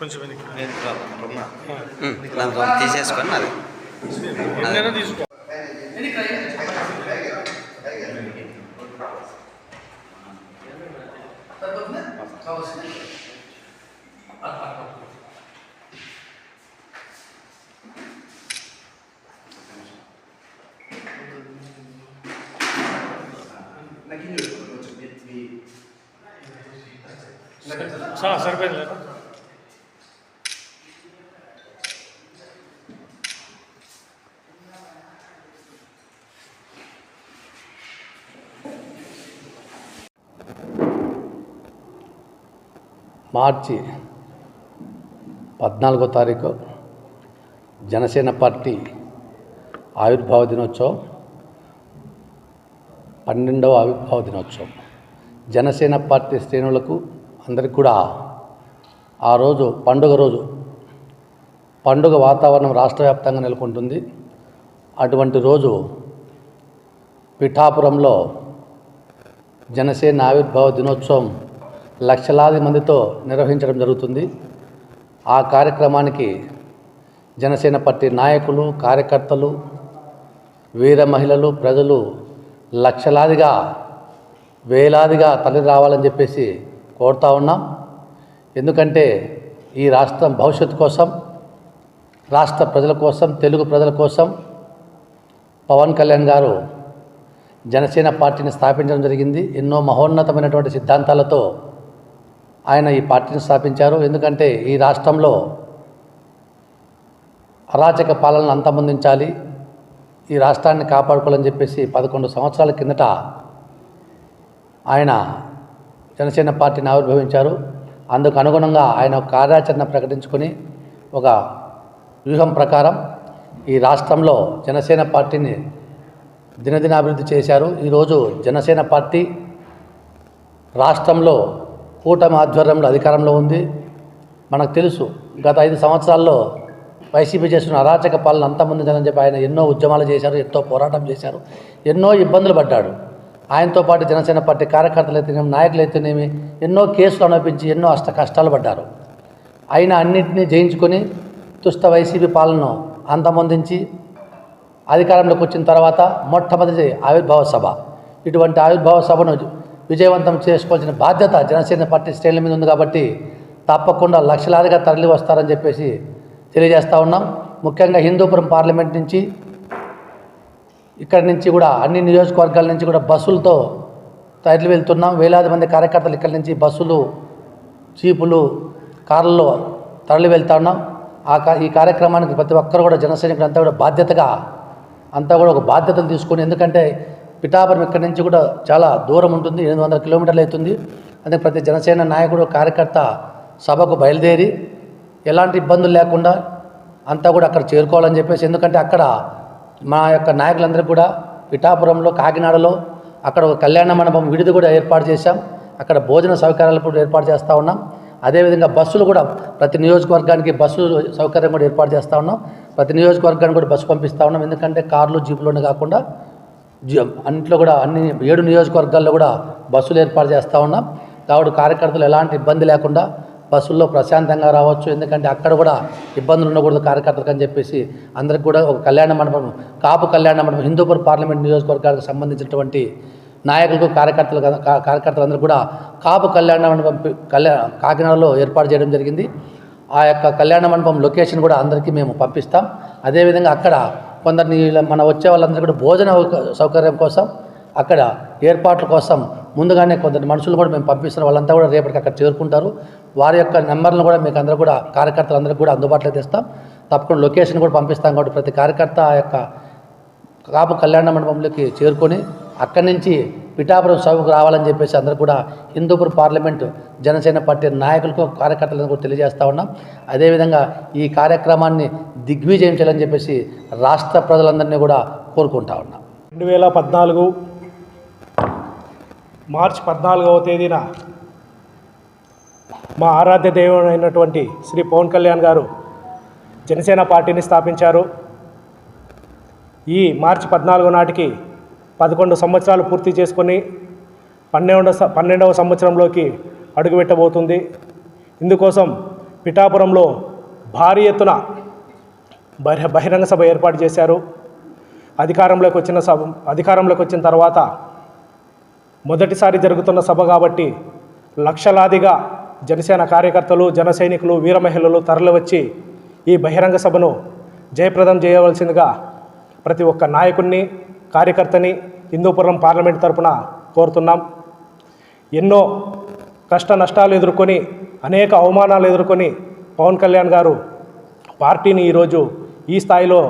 కొంచెం తీసేసుకొని అది తీసుకో. సరిపోయింది. మార్చి 14వ తారీఖు జనసేన పార్టీ ఆవిర్భావ దినోత్సవం, 12వ ఆవిర్భావ దినోత్సవం. జనసేన పార్టీ శ్రేణులకు అందరికీ కూడా ఆ రోజు పండుగ వాతావరణం రాష్ట్ర వ్యాప్తంగా నెలకొంటుంది. అటువంటి రోజు పిఠాపురంలో జనసేన ఆవిర్భావ దినోత్సవం లక్షలాది మందితో నిర్వహించడం జరుగుతుంది. ఆ కార్యక్రమానికి జనసేన పార్టీ నాయకులు, కార్యకర్తలు, వీర మహిళలు, ప్రజలు లక్షలాదిగా వేలాదిగా తరలి రావాలని చెప్పేసి కోరుతా ఉన్నాం. ఎందుకంటే ఈ రాష్ట్రం భవిష్యత్తు కోసం, రాష్ట్ర ప్రజల కోసం, తెలుగు ప్రజల కోసం పవన్ కళ్యాణ్ గారు జనసేన పార్టీని స్థాపించడం జరిగింది. ఎన్నో మహోన్నతమైనటువంటి సిద్ధాంతాలతో ఆయన ఈ పార్టీని స్థాపించారు. ఎందుకంటే ఈ రాష్ట్రంలో అరాచక పాలనను అంతమొందించాలి, ఈ రాష్ట్రాన్ని కాపాడుకోవాలని చెప్పేసి 11 సంవత్సరాల కిందట ఆయన జనసేన పార్టీని ఆవిర్భవించారు. అందుకు అనుగుణంగా ఆయన కార్యాచరణ ప్రకటించుకొని ఒక వ్యూహం ప్రకారం ఈ రాష్ట్రంలో జనసేన పార్టీని దినదిన అభివృద్ధి చేశారు. ఈరోజు జనసేన పార్టీ రాష్ట్రంలో కూటమి ఆధ్వర్యంలో అధికారంలో ఉంది. మనకు తెలుసు, గత 5 సంవత్సరాల్లో వైసీపీ చేస్తున్న అరాచక పాలన అంతమొందించాలని చెప్పి ఆయన ఎన్నో ఉద్యమాలు చేశారు, ఎంతో పోరాటం చేశారు, ఎన్నో ఇబ్బందులు పడ్డాడు. ఆయనతో పాటు జనసేన పార్టీ కార్యకర్తలు అయితేనేమి, నాయకులు అయితేనేమి ఎన్నో కేసులు అనుభవించి ఎన్నో కష్టాలు పడ్డారు. ఆయన అన్నింటినీ జయించుకొని దుష్ట వైసీపీ పాలనను అంతమొందించి అధికారంలోకి వచ్చిన తర్వాత మొట్టమొదటి ఆవిర్భావ సభ, ఇటువంటి ఆవిర్భావ సభను విజయవంతం చేసుకోవాల్సిన బాధ్యత జనసేన పార్టీ శ్రేణుల మీద ఉంది. కాబట్టి తప్పకుండా లక్షలాదిగా తరలి వస్తారని చెప్పేసి తెలియజేస్తూ ఉన్నాం. ముఖ్యంగా హిందూపురం పార్లమెంట్ నుంచి, ఇక్కడి నుంచి కూడా అన్ని నియోజకవర్గాల నుంచి కూడా బస్సులతో తరలి వెళ్తున్నాం. వేలాది మంది కార్యకర్తలు ఇక్కడి నుంచి బస్సులు, జీపులు, కార్లలో తరలి వెళ్తా ఉన్నాం. ఈ కార్యక్రమానికి ప్రతి ఒక్కరు కూడా జనసైనికులు అంతా కూడా బాధ్యతగా ఒక బాధ్యతలు తీసుకొని, ఎందుకంటే పిఠాపురం ఇక్కడి నుంచి కూడా చాలా దూరం ఉంటుంది, 800 కిలోమీటర్లు అవుతుంది. అందుకే ప్రతి జనసేన నాయకుడు, కార్యకర్త సభకు బయలుదేరి ఎలాంటి ఇబ్బందులు లేకుండా అంతా కూడా అక్కడ చేరుకోవాలని చెప్పేసి, ఎందుకంటే అక్కడ మా యొక్క నాయకులందరికీ కూడా పిఠాపురంలో, కాకినాడలో అక్కడ ఒక కళ్యాణ మండపం విడిది కూడా ఏర్పాటు చేశాం. అక్కడ భోజన సౌకర్యాలు కూడా ఏర్పాటు చేస్తూ ఉన్నాం. అదేవిధంగా బస్సులు కూడా ప్రతి నియోజకవర్గానికి బస్సు సౌకర్యం కూడా ఏర్పాటు చేస్తూ ఉన్నాం. ప్రతి నియోజకవర్గానికి కూడా బస్సు పంపిస్తూ ఉన్నాం. ఎందుకంటే కార్లు, జీపులోనే కాకుండా అన్నింటిలో కూడా అన్ని 7 నియోజకవర్గాల్లో కూడా బస్సులు ఏర్పాటు చేస్తూ ఉన్నాం. కాబట్టి కార్యకర్తలు ఎలాంటి ఇబ్బంది లేకుండా బస్సుల్లో ప్రశాంతంగా రావచ్చు. ఎందుకంటే అక్కడ కూడా ఇబ్బందులు ఉండకూడదు కార్యకర్తలకు అని చెప్పేసి అందరికి కూడా ఒక కళ్యాణ మండపం, కాపు కళ్యాణ మండపం హిందూపురం పార్లమెంట్ నియోజకవర్గానికి సంబంధించినటువంటి నాయకులకు, కార్యకర్తలందరూ కూడా కాపు కళ్యాణ మండపం కాకినాడలో ఏర్పాటు చేయడం జరిగింది. ఆ యొక్క కళ్యాణ మండపం లొకేషన్ కూడా అందరికీ మేము పంపిస్తాం. అదేవిధంగా అక్కడ కొందరిని మన వచ్చే వాళ్ళందరూ కూడా భోజన సౌకర్యం కోసం, అక్కడ ఏర్పాట్ల కోసం ముందుగానే కొందరు మనుషులు కూడా మేము పంపిస్తున్న వాళ్ళంతా కూడా రేపటికి అక్కడ చేరుకుంటారు. వారి యొక్క నెంబర్లను కూడా మీకు అందరూ కూడా కార్యకర్తలందరికీ కూడా అందుబాటులో తెస్తాం. తప్పకుండా లొకేషన్ కూడా పంపిస్తాం. కాబట్టి ప్రతి కార్యకర్త ఆ యొక్క కాపు కళ్యాణ మండపంలోకి చేరుకొని అక్కడి నుంచి పిఠాపురం సభకు రావాలని చెప్పేసి అందరూ కూడా హిందూపురం పార్లమెంటు జనసేన పార్టీ నాయకులకు, కార్యకర్తలను కూడా తెలియజేస్తూ ఉన్నాం. అదేవిధంగా ఈ కార్యక్రమాన్ని దిగ్విజయం చేయాలని చెప్పేసి రాష్ట్ర ప్రజలందరినీ కూడా కోరుకుంటా ఉన్నాం. 2014 మార్చి 14వ తేదీన మా ఆరాధ్య దైవం అయినటువంటి శ్రీ పవన్ కళ్యాణ్ గారు జనసేన పార్టీని స్థాపించారు. ఈ మార్చి 14 నాటికి 11 సంవత్సరాలు పూర్తి చేసుకొని 12వ సంవత్సరంలోకి అడుగుపెట్టబోతుంది. ఇందుకోసం పిఠాపురంలో భారీ ఎత్తున బహిరంగ సభ ఏర్పాటు చేశారు. అధికారంలోకి వచ్చిన తర్వాత మొదటిసారి జరుగుతున్న సభ కాబట్టి లక్షలాదిగా జనసేన కార్యకర్తలు, జన సైనికులు, వీర మహిళలు తరలివచ్చి ఈ బహిరంగ సభను జయప్రదం చేయవలసిందిగా ప్రతి ఒక్క నాయకుడిని, కార్యకర్తని హిందూపురం పార్లమెంట్ తరపున కోరుతున్నాం. ఎన్నో కష్ట నష్టాలు ఎదుర్కొని, అనేక అవమానాలు ఎదుర్కొని పవన్ కళ్యాణ్ గారు పార్టీని ఈరోజు ఈ స్థాయిలో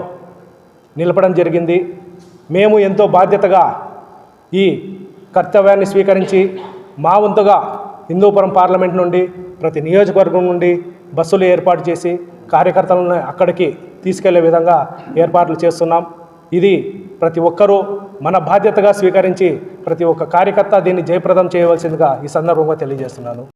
నిలపడం జరిగింది. మేము ఎంతో బాధ్యతగా ఈ కర్తవ్యాన్ని స్వీకరించి మా వంతుగా హిందూపురం పార్లమెంట్ నుండి ప్రతి నియోజకవర్గం నుండి బస్సులు ఏర్పాటు చేసి కార్యకర్తలను అక్కడికి తీసుకెళ్లే విధంగా ఏర్పాట్లు చేస్తున్నాం. ఇది ప్రతి ఒక్కరూ మన బాధ్యతగా స్వీకరించి ప్రతి ఒక్క కార్యకర్త దీన్ని జయప్రదం చేయవలసిందిగా ఈ సందర్భంగా తెలియజేస్తున్నాను.